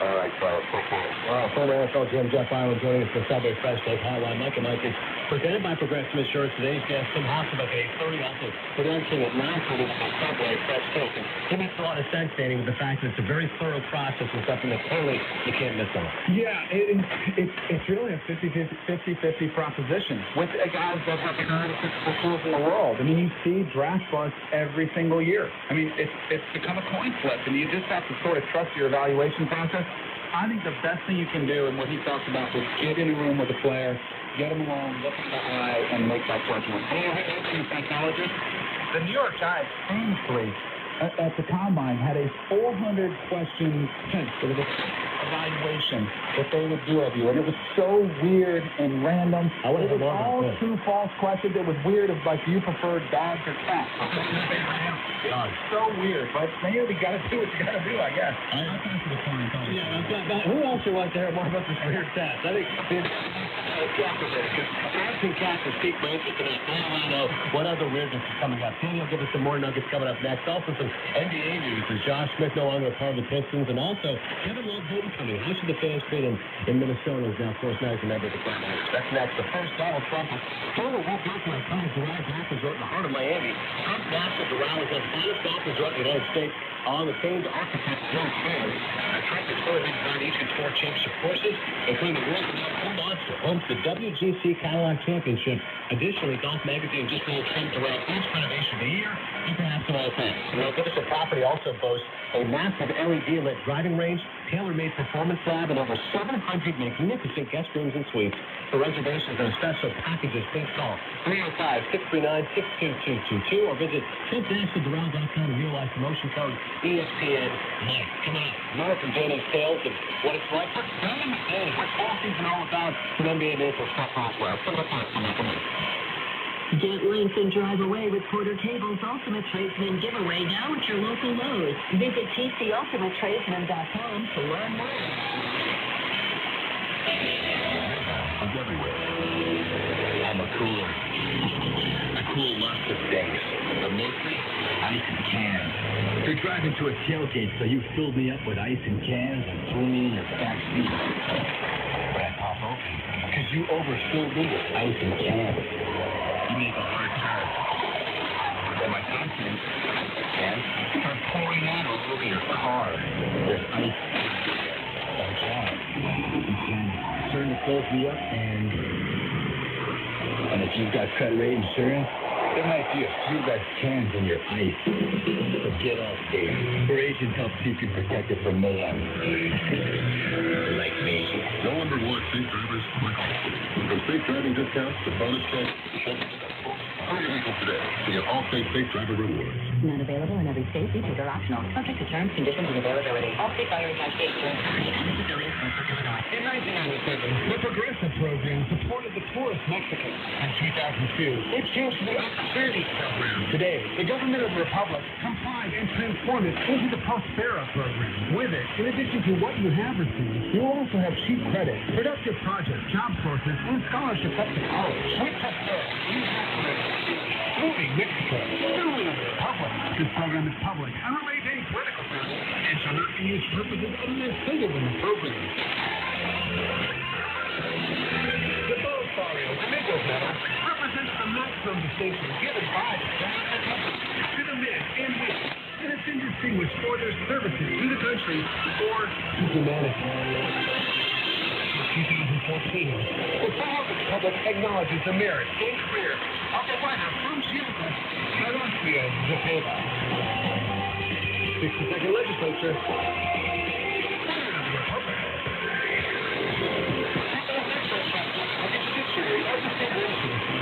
All right, fellas. Well, former NFL GM Jeff Ireland joining us for Subway Fresh Take Hotline. Mike and Mike is presented by Progressive Insurance. Today's guest, Tim Hoffman, at 8:30. Also, presenting at 9:30 for Subway Fresh Take. And he makes a lot of sense, Danny, with the fact that it's a very thorough process and something that clearly you can't miss on. Yeah, it's really a 50-50 proposition with guys that have the greatest schools in the world. I mean, you see draft busts every single year. I mean, it's become a coin flip, and you just have to sort of trust your evaluation process. I think the best thing you can do, and what he talks about, is get in a room with a player, get him alone, look in the eye, and make that judgment. And psychologist, the New York Times famously at the Combine had a 400-question sort of evaluation that they would do of you, and it was so weird and random. It was all true, false questions. It was weird. It was like, do you prefer dogs or cats? It's so weird, but maybe you got to do what you got to do, I guess. Who else would like to hear more about this weird test? I think cats and cats will speak my interest in it. I know what other weirdness is coming up. Danny will give us some more nuggets coming up next. Also some NBA news as Josh Smith no longer a part of the Pistons, and also Kevin Love homecoming. How should the fans feel in Minnesota is now, of course, now he's a member of the club. That's next. The first Donald Trump is still a walk out to a college garage golf resort in the heart of Miami. Trump National Doral is the finest golf resort in the United States on the famed architect Bill Ford. Trump has currently designed each of his 4 championship courses, including the world's number 1 monster, home to the WGC Cadillac Championship. Additionally, Golf Magazine just named Trump Doral each renovation of the year and perhaps of all time. The Magnificent property also boasts a massive LED-lit driving range, tailor-made performance lab, and over 700 magnificent guest rooms and suites. For reservations and special packages, please call 305-639-62222 or visit TrumpNationalDoral.com and utilize promotion code ESPN Mike. Coming up, American Danny's tales of what it's like for Danny McDaniel, what fall season all about, some NBA news for Scott Roswell. Some of the time coming up. Get length and drive away with Porter Cable's Ultimate Tradesman Giveaway now at your local Lowe's. Visit TCUltimateTradesman.com to learn more. I'm everywhere. I'm a cooler. I cool lots of things, but mostly ice and cans. You're driving to a tailgate, so you filled me up with ice and cans and threw me in your back seat. But I pop open because you overfilled me with ice and cans. You make a hard turn. And my contents cans are pouring out all over your car. There's ice and cans. Starting to close me up, and if you've got cut rate insurance, there might be a few less cans in your face. So get off there. Your agent helps you can protect it from mayhem. Like me. No one rewards safe drivers like Allstate. From safe driving discounts to bonus checks, hurry vehicle today to get Allstate Safe Driver Rewards. Not available in every state. Features are optional. Subject to terms, conditions, and availability. Allstate buyers by state insurance company and its affiliates in Illinois. In 1997, the Progressive program supported the poorest Mexicans. In 2002, it changed to the Opportunity program. Today, the government of the Republic complied and transformed it into the Prospera program. With it, in addition to what you have received, you will also have cheap credit, productive projects, job courses, and scholarships up to college. With Prospera, you have credit. Moving Mexico, suing the Republic. This program is public, unrelated to any political party, and shall not be used for purposes other than stated in the program. The Bolivario Amigo medal represents the maximum distinction given by the government to the men and women, and it's been distinguished for their services to the country or to humanity. 2014, the Federal Republic acknowledges the merit and career of the winner from Gifu, Cepeda. 62nd Legislature.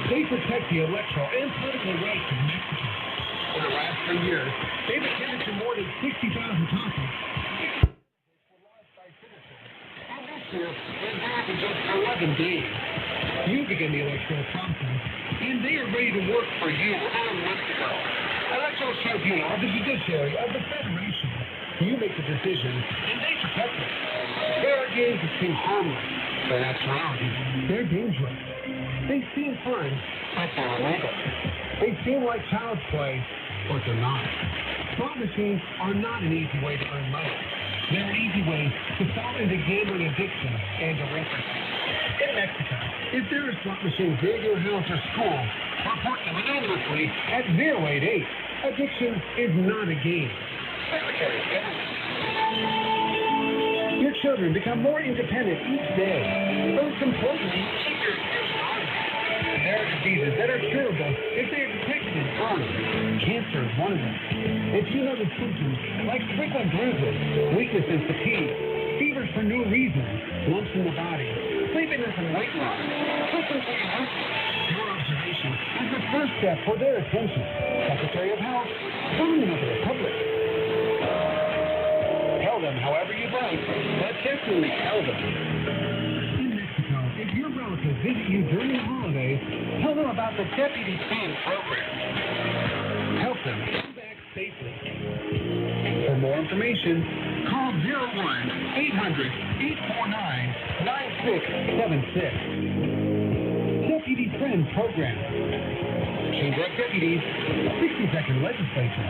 They protect the electoral and political rights of Mexicans. For the last 3 years, they've attended to more than 60,000 topics. It happened just 11 days. You begin the electoral process, and they are ready to work for you on Mexico. Electoral Tribunal of the Judiciary of the Federation. You make the decision, and they protect it. There are games that seem harmless, but in actuality, they're dangerous. They seem fun, but they're illegal. They seem like child's play, but they're not. Slot machines are not an easy way to earn money. There are easy ways to solve the gambling addiction and delinquency. In Mexico, if there are slot machines near your house or school, report them anonymously at 088. Addiction is not a game. Your children become more independent each day. Most importantly, keep your kids honest. There are diseases that are curable if they are detected early. Cancer is one of them. If you notice symptoms like frequent bruises, weakness and fatigue, fevers for no reason, lumps in the body, sleepiness and weight loss, listen to your husband. Your observation is the first step for their attention. Secretary of Health, Government of the Republic. Tell them however you'd like, but definitely tell them. In Mexico, if your relatives visit you during the holidays, tell them about the Deputy-Time program. Help them come back safely. For more information, call 01-800-849-9676. Deputy Friend Program. Chamber of Deputies, 62nd Legislature.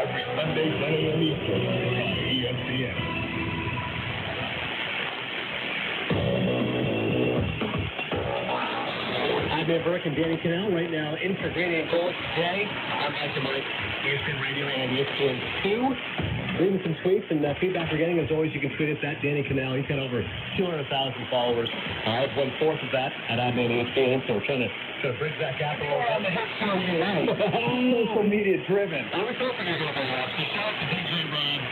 Every Sunday, 10 a.m. Eastern, on ESPN. I'm Ed Burke and Danny Canal right now in for Danny and Gold today. I'm back to Mike, ESPN Radio and ESPN 2. Reading some tweets and feedback we're getting. As always, you can tweet us at Danny Canal. He's got over 200,000 followers. I have 1/4 of that at I'm ESPN, so we're trying to bridge that gap a little bit. Social media driven. I was hoping you're going to watch the show to DJ Rob.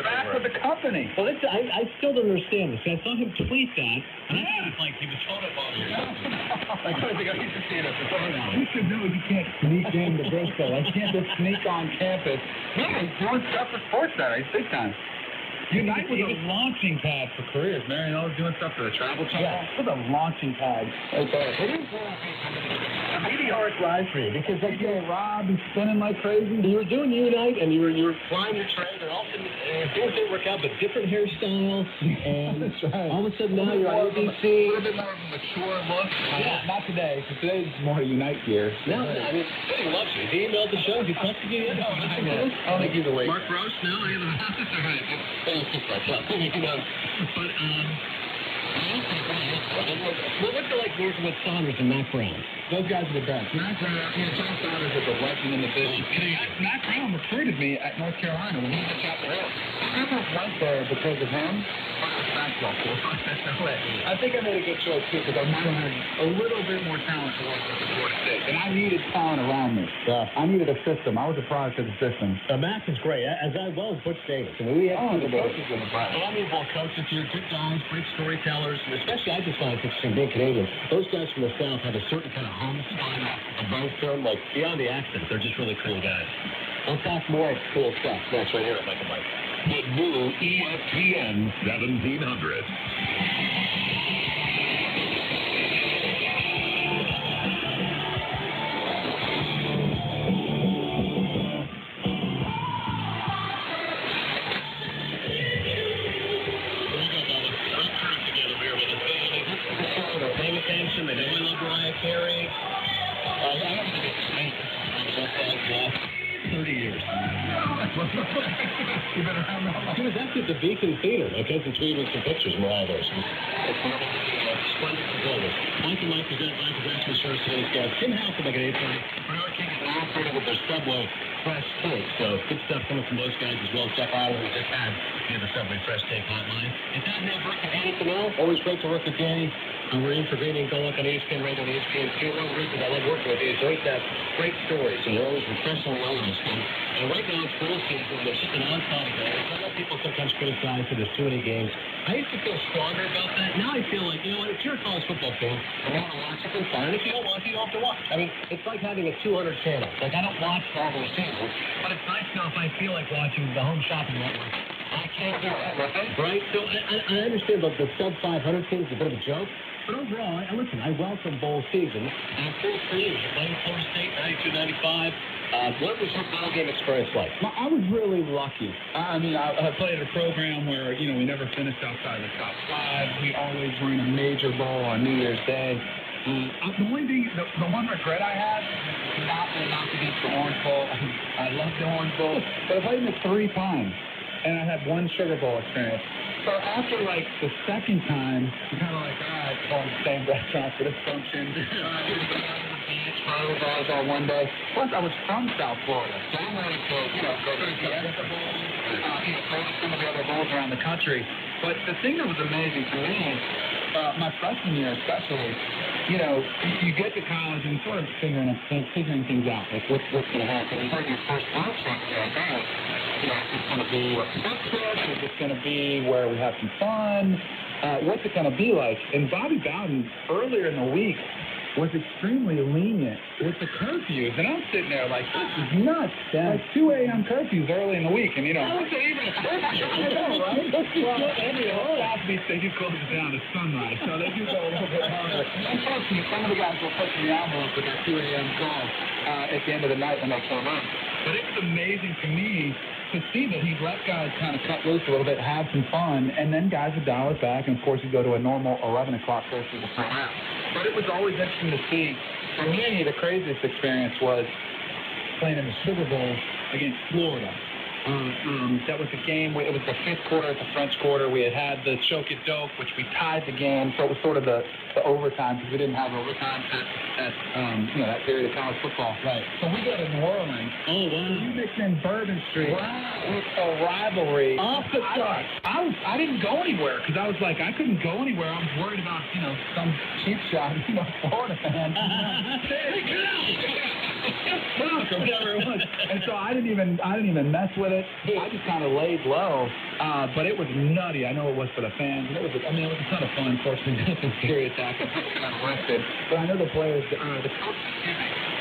Back with the company. Well, I still don't understand this. I saw him tweet that, and I thought it was like he was throwing up all your I kind of think I used to see it at the phone now. You should know you can't sneak in the Bristol. I can't just sneak on campus. No, he's doing stuff for sports that I big time. Unite was a launching pad for careers. Marion always doing stuff for the Travel Channel. Yeah, it was a launching pad. Okay. It is a meteoric rise for you because like Rob is spinning like crazy. You were doing Unite and you were flying your train and all of a sudden things didn't work out, but different hairstyles and that's right. all of a sudden now you're on ABC. A little bit more of a mature look. Yeah. Not today, because today's more Unite gear. No, I mean, he loves you. He emailed the show. He texted you. I don't think he's awake. Mark Roche, no, I don't know. But, well, what's it like working with Saunders and Matt Brown? Those guys are the best. Matt Brown, John Saunders is a legend in the business. Matt Brown recruited me at North Carolina when he was at Chapel Hill. I almost went there because of him. I think I made a good choice, too, because I might have had a little bit more talent to work with the Florida State. And I needed talent around me. Yeah. I needed a system. I was a product of the system. Matt is great, as well as Butch Davis. I mean, we have the coaches in the press. Amiable coaches here, good guys, great storytellers, and especially I just find it interesting being Canadian. Those guys from the South have a certain kind of homespun about them, like beyond the accent. They're just really cool guys. We'll talk more of cool stuff next right here at Mike and Mike. The new ESPN 1700. They're paying attention. They know we love Mariah Carey. I don't think it's 30 years. You better have that. She was actually at the Beacon Theater. My cousin tweeted some pictures of Mariah there. She was splendid performance. Mike and Mike present insurance today's guest. Tim House at like an 8:30. Mariah King is now with their Subway Fresh Steak. So good stuff coming from those guys as well. Jeff Island, who just had the Subway Fresh Steak hotline. It's not Ed Burke and Danny Canal. Always great to work with Danny. We're in for Danny and Golok on ESPN Radio and ESPN 2. One of the reasons I love working with you is you always have great stories, and you're always refreshing and well on this one. And right now it's full season. There's just an onslaught of games. I know people sometimes criticize that there's too many games. I used to feel stronger about that. Now I feel like, you know what, if you're a college football fan and you want to watch it, then fine. If you don't want to, you don't have to watch. I mean, it's like having a 200 channel. Like, I don't watch all those channels, but it's nice to know if I feel like watching the Home Shopping Network. I can't do that, right? So I understand that the sub 500 thing is a bit of a joke. But overall, listen, I welcome bowl season. And I'm pretty creative. Playing Florida State, 92-95. What was your bowl game experience like? I was really lucky. I mean, I played at a program where, we never finished outside the top 5. We always were in a major bowl on New Year's Day. The only thing, the one regret I had, not to beat the Orange Bowl. I love the Orange Bowl, but I played it 3 times, and I had 1 Sugar Bowl experience. So after, like, the second time, you're kind of like, all right, going to the same restaurant for this function. All one day. Plus, I was from South Florida, so I wanted to, go to the Fiesta Bowl, play some of the other bowls around the country. But the thing that was amazing to me, my freshman year especially, you get to college and sort of figuring things out, like what's going to happen. You your first workshop, it's going to be success, is it going to be where we have some fun, what's it going to be like? And Bobby Bowden, earlier in the week, was extremely lenient with the curfews. And I'm sitting there like, this is nuts. Yeah. Like 2 a.m. curfews early in the week. And, I wasn't even a curfew. I know, right? Well, South Beach, they do close it down to sunrise, so they do go a little bit longer. Unfortunately, some of the guys were pushing the envelope with that 2 a.m. call at the end of the night when they came in. But it was amazing to me to see that he let guys kind of cut loose a little bit, have some fun, and then guys would dial it back, and of course you go to a normal 11 o'clock curfew to front out. But it was always interesting to see. For me, the craziest experience was playing in the Sugar Bowl against Florida. That was the game. It was the 5th quarter at the French Quarter. We had the choke it dope, which we tied the game. So it was sort of the overtime because we didn't have overtime at that period of college football. Right. So we go to New Orleans. Oh, wow. You mix in Bourbon Street. Wow. With a rivalry. Off the charts. I didn't go anywhere because I was like, I couldn't go anywhere. I was worried about, some cheap shot, Florida fan. Whatever it was. And so I didn't even mess with it. I just kind of laid low. But it was nutty. I know it was for the fans. It was a ton of fun. Unfortunately, nothing serious happened. I got arrested. But I know the players, the coach,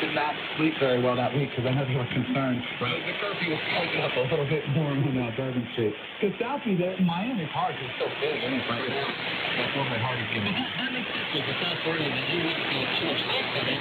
did not sleep very well that week because I know they were concerned. Right. The curfew was taken up a little bit more on Bourbon Street. Because Southie, Miami's hard is so big. I mean, that's one of my hardest games. That makes sense with the South Florida that you need to be too much sleep from it.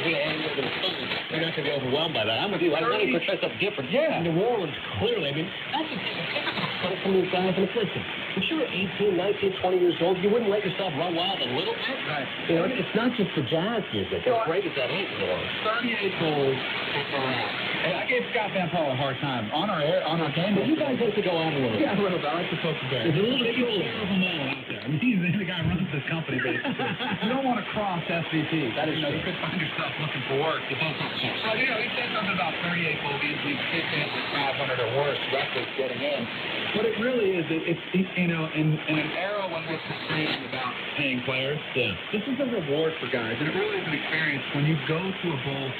You're not going to be overwhelmed by that. I'm with you. I want to portray something different. Yeah. New Orleans, clearly. I mean, that's a different from these guys. And listen, if you were 18, 19, 20 years old, you wouldn't let yourself run wild a little bit. Right. It's not just the jazz music. As great as that is, New Orleans. 38 goals. And I gave Scott Van Paul a hard time on our game. But you guys like to go out a little bit. Yeah, a little bit. I like to poke the bear. There's a little bit of a mall out there. I mean, he's the guy who runs this company, basically. You don't want to cross SVP. That is, you could find yourself looking for work. So, he said something about 38 bogeys. We've kicked in with 500 or worse records getting in. But it really is, in an era when we're complaining about paying players, this is a reward for guys. And it really is an experience. When you go to a bowl,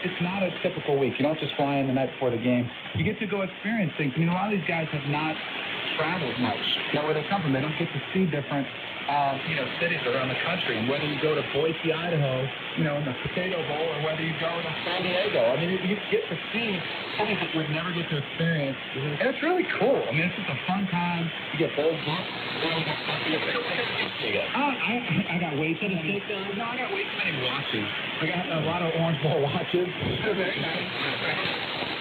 it's not a typical week. You don't just fly in the night before the game. You get to go experience things. I mean, a lot of these guys have not traveled much. Where they come from, they don't get to see different cities around the country. And whether you go to Boise, Idaho, in the Potato Bowl, or whether you go to San Diego, I mean, you get to see things that we'd never get to experience. And it's really cool. I mean, it's just a fun time. You get bowls booked. I got way too many. No, I got way too many watches. I got a lot of Orange Bowl watches. Very nice.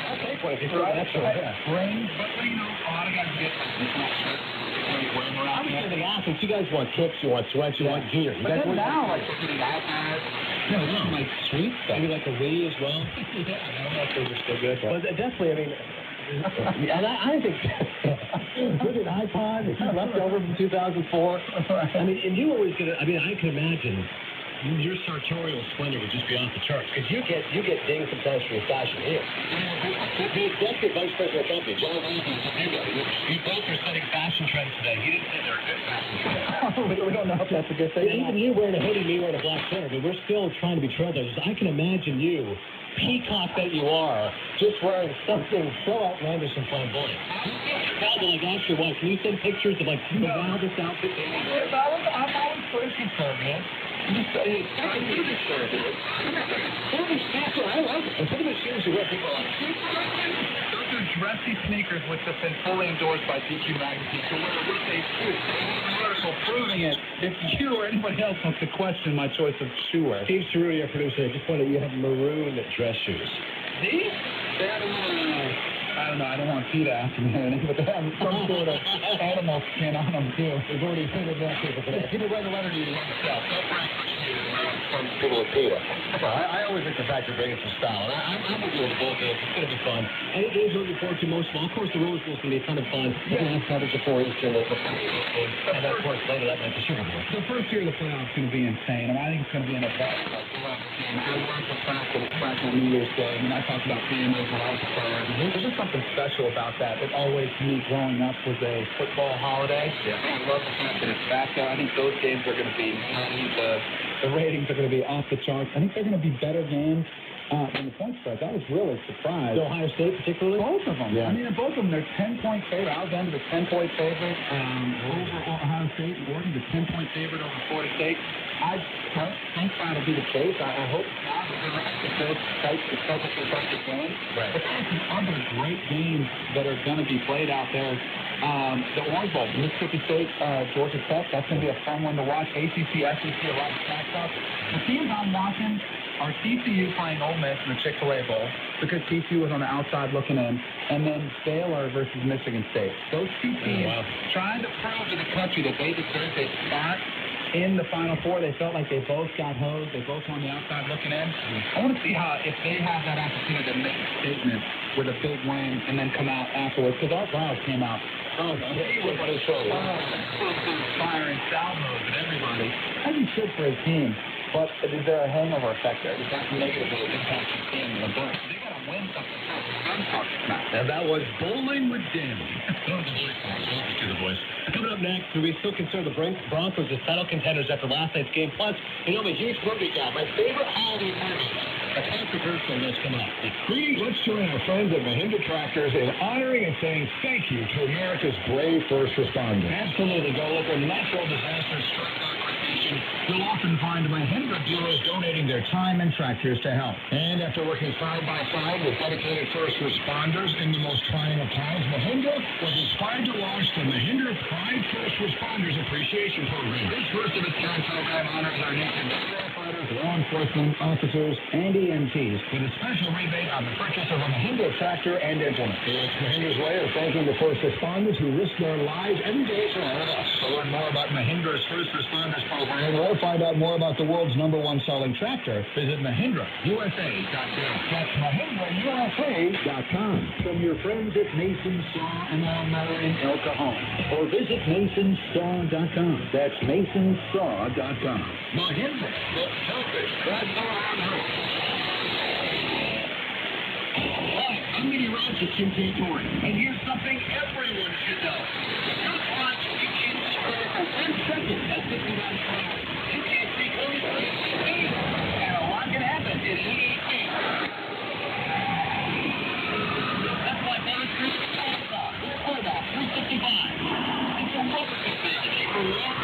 I'll take one if you throw an extra. Rings, but a lot of guys get I'm sure the athletes, you guys want tips, you want sweats, you want gear. You guys want now, like iPads. No, like sweet stuff. Maybe like a Wii as well. Yeah, I don't know if those are still good. But definitely, I mean, and I think with an iPod, it's kind of left over from 2004. I mean, and you always get it. I mean, I can imagine your sartorial splendor would just be off the charts because you get dinged sometimes for your fashion here. The executive vice president of the company, John you both are setting fashion trends today. He didn't say they're a good fashion trend. We don't know if that's a good thing. Even you wearing a hoodie, me wearing a black shirt, but we're still trying to be trailblazers. I can imagine you, peacock that you are, just wearing something so outlandish and flamboyant. Called to ask your wife, can you send pictures of the wildest outfits? I'm always pretty conservative. I like it. And some of the shoes you wear, people are like, those are dressy sneakers which have been fully endorsed by GQ magazine. So what they do is an article proving it. If you or anybody else wants to question my choice of shoe wear. Steve Cerruti, our producer, I just wanted you have maroon dress shoes. These? They had a I don't know. I don't want PETA after me or anything, but they have some sort of animal skin on them, too. They've already figured that out today. People write a letter to you yourself. Don't brag from people with PETA. Well, I always like the fact you're bringing some style. And I'm with you with both of us. It's going to be fun. And it is looking forward to most of all. Of course, the Rose Bowl is going to be a ton of fun. Yeah. Last coverage of 4 Eastern. And of course, later that night, the Super Bowl. The first year of the playoffs is going to be insane. I mean, I think it's going to be an event. New Year's Day. I mean, I talked about families when I was a player. There's just something special about that. It always, to me, growing up, was a football holiday. Yeah. I love the fact that it's back there. I think those games are going to be, the ratings are going to be off the charts. I think they're going to be better games than the point spread. That was really surprised. So Ohio State, particularly? Both of them. Yeah. I mean, in both of them, they're 10-point favorite. I was down to the 10-point favorite over Ohio State. Oregon, the 10-point favorite over Florida State. I don't think that'll be the case. I hope not. It's those types of perfect games. Right. But there's some other great games that are going to be played out there. The Orange Bowl, Mississippi State, Georgia Tech. That's going to be a fun one to watch. ACC, SEC, a lot of stack stuff. The teams I'm watching are TCU playing Ole Miss in the Chick-fil-A Bowl because TCU was on the outside looking in, and then Baylor versus Michigan State. Those two teams trying to prove to the country that they deserve a spot in the Final Four. They felt like they both got hosed. They both on the outside looking in. I want to see how, if they have that opportunity to make a statement with a big win and then come out afterwards, because our crowd came out. Oh, he was on his shoulder. Firing salvos at everybody. As he should for his team. But is there a hangover effect there? Does that negatively impact the team in the break? They got to win something. And that was Bowling with Dan. To the voice. Coming up next, we still consider the Broncos as title contenders after last night's game. Plus, I'm a huge movie guy. My favorite holiday movie. A controversial list coming up. Greetings. Let's join our friends at Mahindra Tractors in honoring and saying thank you to America's brave first responders. Absolutely. Go look at natural disasters. You'll often find Mahindra dealers donating their time and tractors to help. And after working side by side with dedicated first responders in the most trying of times, Mahindra was inspired to launch the Mahindra Pride First Responders Appreciation Program. This first-of-its-kind program honors our nation's firefighters, law enforcement officers, and EMTs with a special rebate on the purchase of a Mahindra tractor and implement. It's Mahindra's way of thanking the first responders who risk their lives every day for all of us. To learn more about Mahindra's first responders program, or find out more about the world's #1 selling tractor, visit MahindraUSA.com. That's MahindraUSA.com. From your friends at Mason Saw and Lawnmower in El Cajon. or visit MasonSaw.com. That's MasonSaw.com. Mahindra, the toughest driving around home. Hi, I'm meteorologist Jim Tantori, and here's something everyone should know. Just watch the kids square for 1 second at 50 miles per hour. You can't see clearly for 8 feet, and a lot can happen in 88 feet. That's why Bond Street is Tulsa, Florida, 365. It's a roller coaster to keep her long.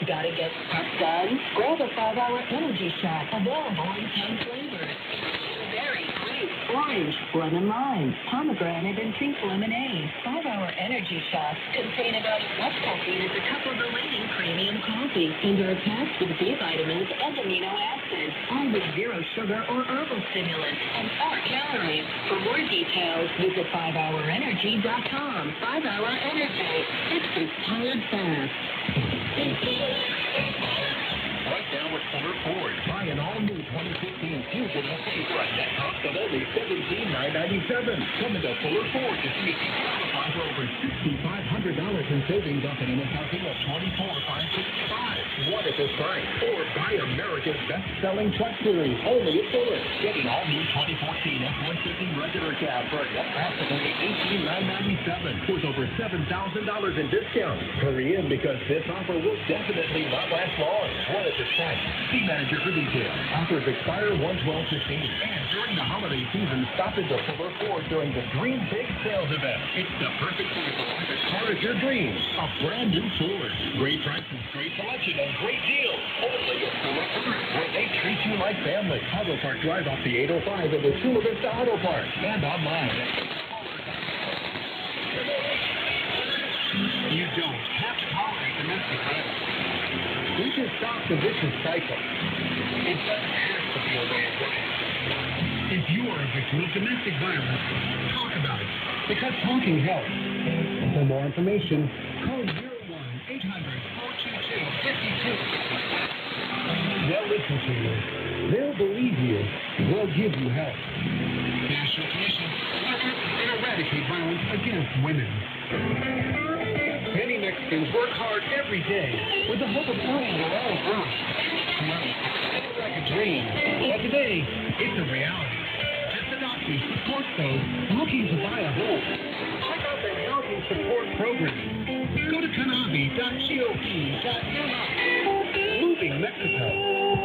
Gotta get stuff done? Grab a 5-hour energy shot. Available in 10 flavors. Berry, grape, orange, lemon lime, pomegranate, and pink lemonade. 5-hour energy shots contain about as much caffeine as a cup of Bellini premium coffee and are packed with B vitamins and amino acids, all with 0 sugar or herbal stimulants and 4 calories. For more details, visit 5hourenergy.com. 5-Hour Energy. It's expired fast. Right now with Fuller Ford. Buy an all-new 2015 Fusion SUV right at cost of only $17,997. Come into Fuller Ford to see if you qualify for over $6,500 in savings off an MSRP of $24,565. What at this price? Or buy America's best-selling truck series only at Fuller. Get an all-new 2014 F-150 regular cab for a net cost of only $18,997 with over $7,000 in discounts. Hurry in because this offer will definitely not last long. What at this price? See manager for details. Offers expire 1/12/15. And during the holiday season, stop into Fuller Ford during the Dream Big Sales event. It's the perfect time to buy the car of your dreams. A brand new Ford. Great prices, great selection, and great deals. Only at Fuller Ford, where they treat you like family. Auto Park Drive off the 805 at the Chula Vista Auto Park. And online. You don't have to tolerate domestic violence. We should stop the vicious cycle. It doesn't have to be a way of life. If you are a victim of domestic violence, talk about it, because talking helps. For more information, call 01-800-422-52. They'll listen to you. They'll believe you. They'll give you help. National Commission to eradicate violence against women. Many Mexicans work hard every day with the hope of earning their own earth. Money. It's like a dream. But today, it's a reality. Testadoption supports those looking to buy a home. Check out their housing support program. Go to canavi.gop.mx. Moving Mexico.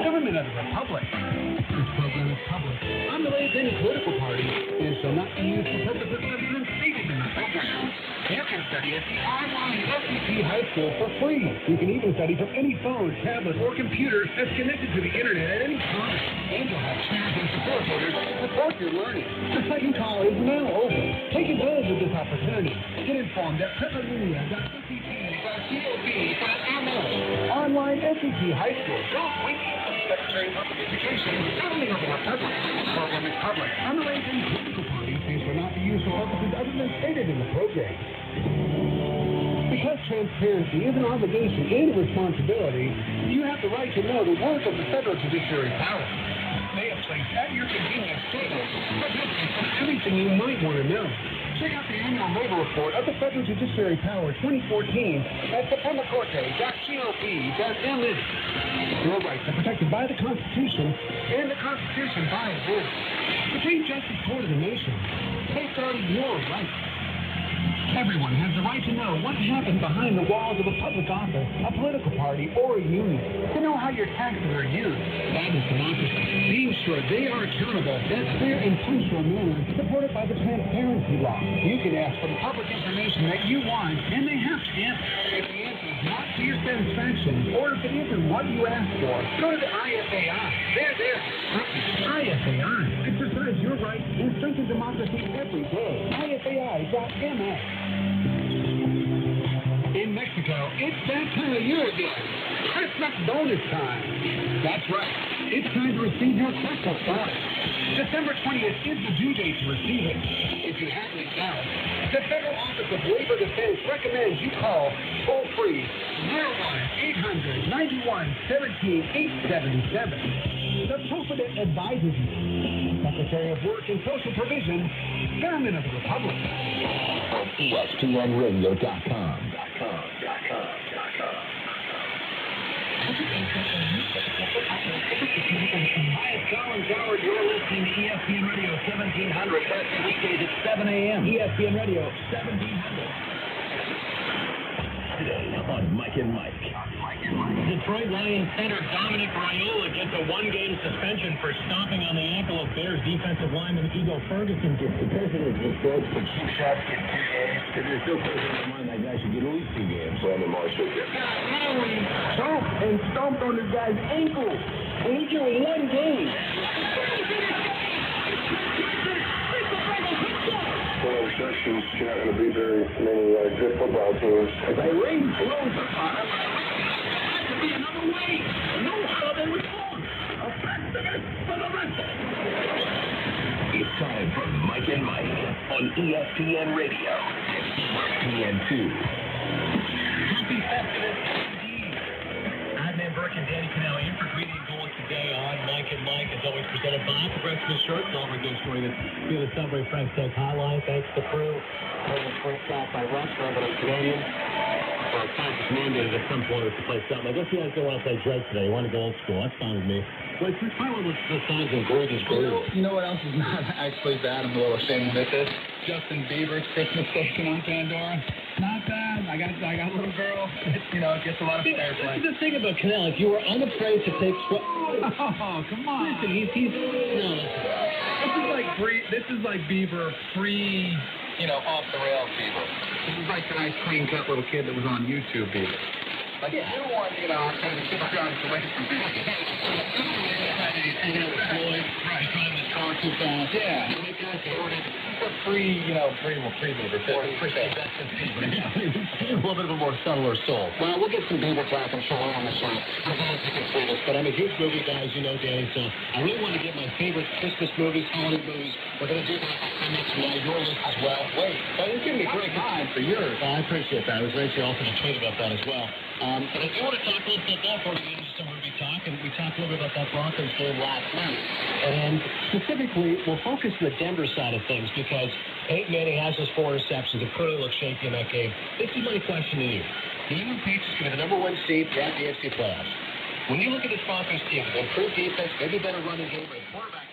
Government of the Republic. This program is public, unrelated to any political party, and shall not be used for purposes other than stated in the program. You can study at the online XEPE High School for free. You can even study from any phone, tablet, or computer that's connected to the internet at any time. And you'll have staff and support workers support your learning. The second call is now open. Take advantage of this opportunity. Get informed at preparunia.xepe.gov.mx. Online XEPE High School. Don't wait. Secretary of Public Education, Government of the Republic. The program is public, unrelated to political parties, and shall not be used for purposes other than stated in the program. Because transparency is an obligation and a responsibility, you have the right to know the work of the federal judiciary power. They have placed at your convenience tables everything you might want to know. Check out the annual labor report of the Federal Judiciary Power 2014 at supremacorte.gop.mx. Your rights are protected by the Constitution and the Constitution by its rules. The Chief Justice Court of the nation, safeguarding your rights. Everyone has the right to know what happened behind the walls of a public office, a political party, or a union. To know how your taxes are used. That is democracy. Being sure they are accountable. That's fair and punctual manner supported by the transparency law. You can ask for the public information that you want, and they have to answer. If the answer is not to your satisfaction, or if it isn't what you asked for, go to the IFAI. They're there. IFAI. Exercise your rights and strengthen democracy every day. IFAI.mx. In Mexico, it's that time of year again. Christmas bonus time. That's right. It's time to receive your Christmas bonus. December 20th is the due date to receive it. If you haven't now, the Federal Office of Labor Defense recommends you call toll-free 01-800-91-17-877. The President advises you. Secretary of Work and Social Provision, Government of the Republic. ESPNRadio.com. Hi, it's Colin Coward. You're listening to ESPN Radio 1700. That's weekdays at 7 a.m. ESPN Radio 1700. Today on Mike and Mike. Detroit Lions center Dominic Raiola gets a one-game suspension for stomping on the ankle of Bears defensive lineman Ego Ferguson. If the president was judged for cheap shots in 2 games, if there's still president of mine, that guy should get at least 2 games. So I'm in Marshall again. Stomped on this guy's ankle. And he did 1 game. Well, sections not going to be very many good football teams. They rain clothes upon him. To be another way. Know how they were torn. A precedent for the rest. It's time for Mike and Mike on ESPN Radio. ESPN2. Happy Festivus indeed. I'm Nan Burke and Danny Canale in for Greedy and Gold today on Mike and Mike. It's always presented by Progressive Shirts. All of our goods story that's via the Subway French Tech Hotline. Thanks to Crew. Over French Tech by restaurant, but I'm Canadian. Well, it's time for mandated at some point to play something. I guess you guys don't want to play Drake today. You want to go old school. That's fine with me. Wait, let's play one of the songs in Gorgeous Groove. You know what else is not actually bad? I'm a little ashamed to admit this. Justin Bieber's Christmas Station on Pandora. Not bad. I got a little girl. It gets a lot of airplay. The thing about Canal, if you were unafraid to take... Oh, come on. Listen, he's no. This is like Bieber free, off the rails Bieber. This is like the nice clean cut little kid that was on YouTube Bieber. Like you want, kind of super guns away from me. Hanging out with Floyd, driving his car too fast. Yeah. a pre-Bieber. A little bit of a more subtler soul. Well, we'll get some Bieber talk, I'm sure, on the show. But I'm a huge movie guy, as you know, Danny, so I really want to get my favorite Christmas movies, holiday movies. We're going to do that next night, your list as well. Wait, you're giving me great time for yours. I appreciate that. I was ready to also tweet about that as well. But I do want to talk a little bit about that before we get into some movie talk, and we talked a little bit about that Broncos game last night. And specifically, we'll focus on the Denver side of things because Peyton Manning has his 4 interceptions. It clearly looks shaky in that game. This is my question to you. The New England Patriots can be the number 1 seed at the AFC playoffs. When you look at this Broncos team, improved defense, maybe better running game, and quarterback